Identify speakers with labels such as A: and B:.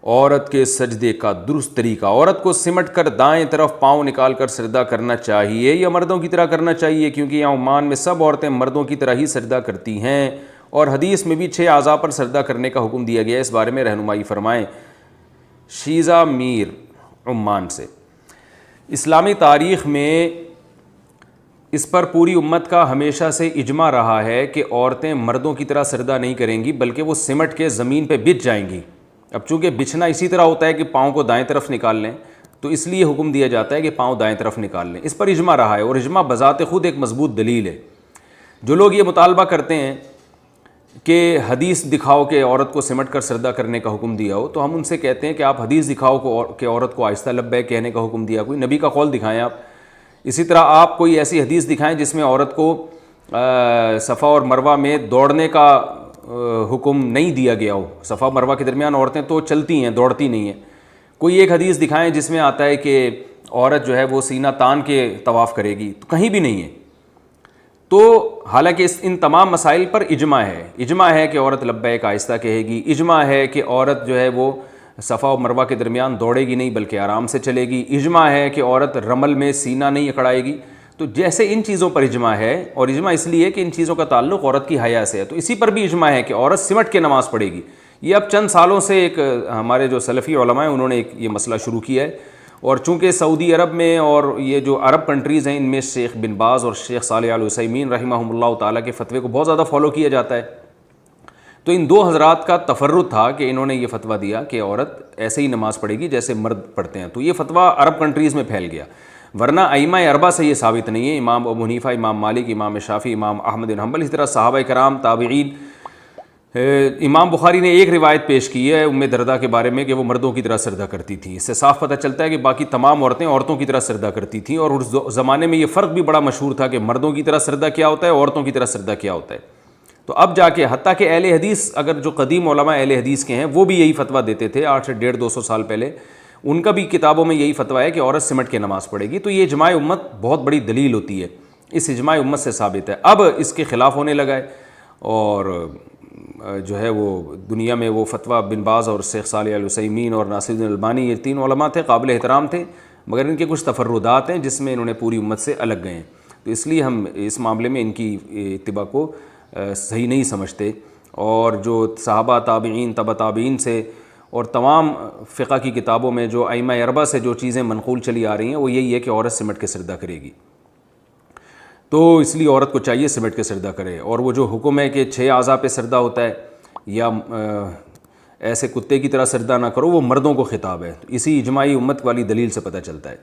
A: عورت کے سجدے کا درست طریقہ، عورت کو سمٹ کر دائیں طرف پاؤں نکال کر سجدہ کرنا چاہیے یا مردوں کی طرح کرنا چاہیے، کیونکہ یہاں عمان میں سب عورتیں مردوں کی طرح ہی سجدہ کرتی ہیں، اور حدیث میں بھی 6 اعضاء پر سجدہ کرنے کا حکم دیا گیا ہے، اس بارے میں رہنمائی فرمائیں۔ شیزہ میر عمان سے۔ اسلامی تاریخ میں اس پر پوری امت کا ہمیشہ سے اجماع رہا ہے کہ عورتیں مردوں کی طرح سجدہ نہیں کریں گی، بلکہ وہ سمٹ کے زمین پہ بچھ جائیں گی۔ اب چونکہ بچھنا اسی طرح ہوتا ہے کہ پاؤں کو دائیں طرف نکال لیں، تو اس لیے حکم دیا جاتا ہے کہ پاؤں دائیں طرف نکال لیں۔ اس پر اجماع رہا ہے، اور اجماع بذات خود ایک مضبوط دلیل ہے۔ جو لوگ یہ مطالبہ کرتے ہیں کہ حدیث دکھاؤ کہ عورت کو سمٹ کر سجدہ کرنے کا حکم دیا ہو، تو ہم ان سے کہتے ہیں کہ آپ حدیث دکھاؤ کہ عورت کو آہستہ لبیک کہنے کا حکم دیا، کوئی نبی کا قول دکھائیں آپ۔ اسی طرح آپ کوئی ایسی حدیث دکھائیں جس میں عورت کو صفا اور مروہ میں دوڑنے کا حکم نہیں دیا گیا ہو۔ صفا مروہ کے درمیان عورتیں تو چلتی ہیں، دوڑتی نہیں ہیں۔ کوئی ایک حدیث دکھائیں جس میں آتا ہے کہ عورت جو ہے وہ سینہ تان کے طواف کرے گی، تو کہیں بھی نہیں ہے۔ تو حالانکہ ان تمام مسائل پر اجماع ہے کہ عورت لبیک آہستہ کہے گی، اجماع ہے کہ عورت جو ہے وہ صفا و مروہ کے درمیان دوڑے گی نہیں بلکہ آرام سے چلے گی، اجماع ہے کہ عورت رمل میں سینہ نہیں اکھڑائے گی۔ تو جیسے ان چیزوں پر اجماع ہے، اور اجماع اس لیے کہ ان چیزوں کا تعلق عورت کی حیا سے ہے، تو اسی پر بھی اجماع ہے کہ عورت سمٹ کے نماز پڑھے گی۔ یہ اب چند سالوں سے ایک ہمارے جو سلفی علماء ہیں انہوں نے یہ مسئلہ شروع کیا ہے، اور چونکہ سعودی عرب میں اور یہ جو عرب کنٹریز ہیں ان میں شیخ بن باز اور شیخ صالح ال عثیمین رحمہم اللہ تعالیٰ کے فتوے کو بہت زیادہ فالو کیا جاتا ہے، تو ان دو حضرات کا تفرد تھا کہ انہوں نے یہ فتویٰ دیا کہ عورت ایسے ہی نماز پڑھے گی جیسے مرد پڑھتے ہیں، تو یہ فتویٰ عرب کنٹریز میں پھیل گیا، ورنہ ائمہ اربعہ سے یہ ثابت نہیں ہے۔ امام ابو حنیفہ، امام مالک، امام شافعی، امام احمد بن حنبل، اسی طرح صحابہ کرام، تابعین۔ امام بخاری نے ایک روایت پیش کی ہے ام دردہ کے بارے میں کہ وہ مردوں کی طرح سجدہ کرتی تھی، اس سے صاف پتہ چلتا ہے کہ باقی تمام عورتیں عورتوں کی طرح سجدہ کرتی تھیں، اور اس زمانے میں یہ فرق بھی بڑا مشہور تھا کہ مردوں کی طرح سجدہ کیا ہوتا ہے، عورتوں کی طرح سجدہ کیا ہوتا ہے۔ تو اب جا کے حتیٰ کہ اہل حدیث، اگر جو قدیم علماء اہل حدیث کے ہیں وہ بھی یہی فتویٰ دیتے تھے 8 سے 150-200 سال پہلے، ان کا بھی کتابوں میں یہی فتویٰ ہے کہ عورت سمٹ کے نماز پڑھے گی۔ تو یہ اجماع امت بہت بڑی دلیل ہوتی ہے، اس اجماع امت سے ثابت ہے۔ اب اس کے خلاف ہونے لگا ہے، اور جو ہے وہ دنیا میں وہ فتویٰ بن باز اور شیخ صالح ال عثیمین اور ناصر الدین البانی، یہ 3 علماء تھے، قابل احترام تھے، مگر ان کے کچھ تفردات ہیں جس میں انہوں نے پوری امت سے الگ گئے ہیں، تو اس لیے ہم اس معاملے میں ان کی اتباع کو صحیح نہیں سمجھتے۔ اور جو صحابہ، تابعین، تبع تابعین سے اور تمام فقہ کی کتابوں میں جو ائمہ اربعہ سے جو چیزیں منقول چلی آ رہی ہیں وہ یہی ہے کہ عورت سمٹ کے سجدہ کرے گی، تو اس لیے عورت کو چاہیے سمٹ کے سجدہ کرے۔ اور وہ جو حکم ہے کہ 6 اعضاء پہ سجدہ ہوتا ہے یا ایسے کتے کی طرح سجدہ نہ کرو، وہ مردوں کو خطاب ہے، اسی اجماعی امت والی دلیل سے پتہ چلتا ہے۔